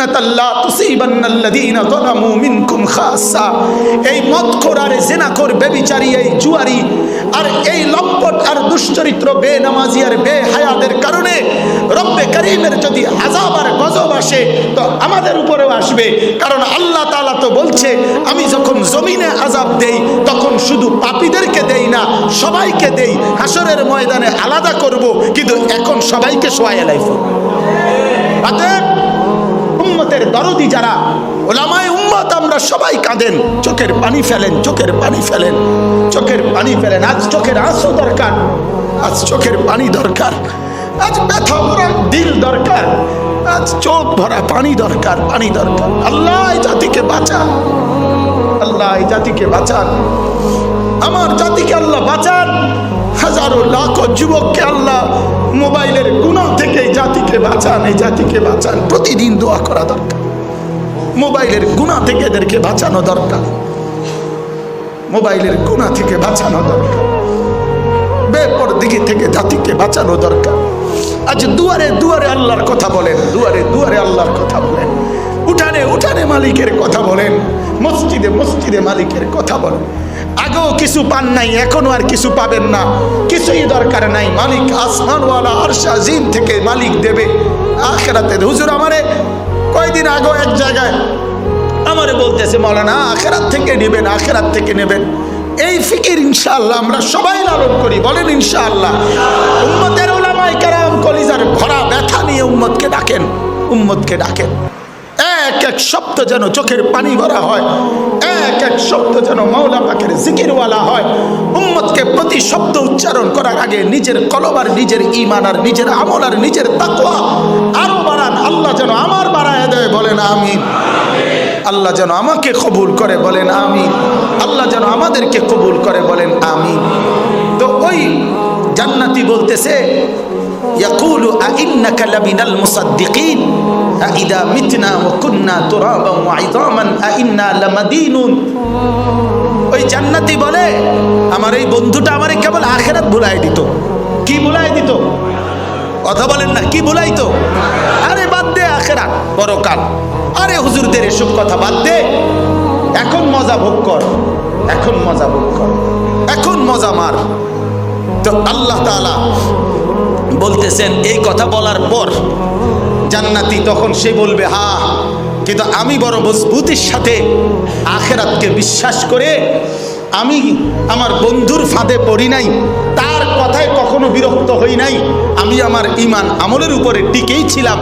ফিতনাতাল্লা তুসিবান্নাল্লাযীনা যালামু মিনকুম খাসসা। এই মদখোর আর জিনাখোর ব্যভিচারী এই জুয়ারি আর এই লম্পট আর দুশ্চরিত্র বেনামাজি আর বেহায়াদের কারণে রব্বে করিমের যদি আযাব আর গজব আসে তো আমাদের উপরেও আসবে। কারণ আল্লাহ তাআলা তো বলছে আমি যখন জমিনে আযাব দেই তখন শুধু পাপীদেরকে দেই না, সবাইকে দেই। হাসরের ময়দানে আলাদা করব, কিন্তু এখন সবাইকে শোয়ায় লাইফ। অতএব উম্মতের দরদি যারা ওলামায়ে উম্মত আমরা সবাই কাঁদেন, চোখের পানি ফেলেন, চোখের পানি ফেলেন, চোখের পানি ফেলেন। আজ চোখের আঁসু দরকার, আজ চোখের পানি দরকার, আজ ব্যথা ভরা দিল দরকার, আজ চোখ ভরা পানি দরকার, পানি দরকার। আল্লাহ এই জাতিকে বাঁচান, আল্লাহ এই জাতিকে বাঁচান, আমার জাতিকে আল্লাহ বাঁচান। হাজারো লাখো যুবককে আল্লাহ মোবাইলের গুনাহ থেকে এই জাতিকে বাঁচান, এই জাতিকে বাঁচান। প্রতিদিন দোয়া করা দরকার, মোবাইলের গুনাহ থেকে এদেরকে বাঁচানো দরকার, মোবাইলের গুনাহ থেকে বাঁচানো দরকার, বেপরদিগি থেকে জাতিকে বাঁচানো দরকার। আজ দুয়ারে দুয়ারে আল্লাহর কথা বলেন, দুয়ারে দুয়ারে আল্লাহর কথা বলেন, উঠানে উঠানে মালিকের কথা বলেন, মসজিদে মসজিদে মালিকের কথা বলেন। আগেও কিছু পান নাই, এখনো আর কিছু পাবেন না, কিছুই দরকার নাই। মালিক আসমানওয়ালা আরশ আজিম থেকে মালিক দেবে আখিরাতে। হুজুর আমারে কয়দিন আগে এক জায়গায় আমারে বলতেছে মাওলানা আখিরাত থেকে নেবেন, আখিরাত থেকে নেবেন। এই ফিকির ইনশাআল্লাহ আমরা সবাই লালন করি, বলেন ইনশাআল্লাহ। উম্মতের উলামায়ে কেরাম কলিজার ভরা ব্যথা নিয়ে উম্মতকে ডাকেন, উম্মতকে ডাকেন। এক এক শব্দ যেন চোখের পানি ভরা হয়, এক এক শব্দ যেন মাওলা পাকের জিকিরওয়ালা হয়। উম্মতকে প্রতি শব্দ উচ্চারণ করার আগে নিজের কলব আর নিজের ঈমান আর নিজের আমল আর নিজের তাকওয়া আরো বাড়ান। আল্লাহ যেন আমার বাড়ায় দেয়, বলেন আমিন। আল্লাহ যেন আমাকে কবুল করে, বলেন আমিন। আল্লাহ যেন আমাদেরকে কবুল করে, বলেন আমিন। তো ওই জান্নাতি বলতেছে ইয়াকুলু আইন্নাকা লামিনাল মুসাদ্দিকিন আইদা মিতনা ওয়া কুন্না তুরাবান ওয়া ইযামান আইন্না লামাদিনুন। ওই জান্নাতি বলে আমার এই বন্ধুটা আমারে কেবল আখিরাত ভুলাই দিত। কি ভুলাই দিত? কথা বলেন না, কি ভুলাইতো? আরে বাদ দে আখিরাত পরকাল, আরে হুজুরদের এসব কথা বাদ দে, এখন মজা ভোগ কর, এখন মজা ভোগ কর, এখন মজা মার। তো আল্লাহ তাআলা বলতেছেন এই কথা বলার পর জান্নাতি তখন সে বলবে হ্যাঁ, কিন্তু আমি বড় মজবুতির সাথে আখিরাতকে বিশ্বাস করে আমি আমার বন্ধুর ফাঁদে পড়ি নাই, তার কথায় কখনো বিরক্ত হই নাই, আমি আমার ঈমান আমলের উপরে টিকেই ছিলাম।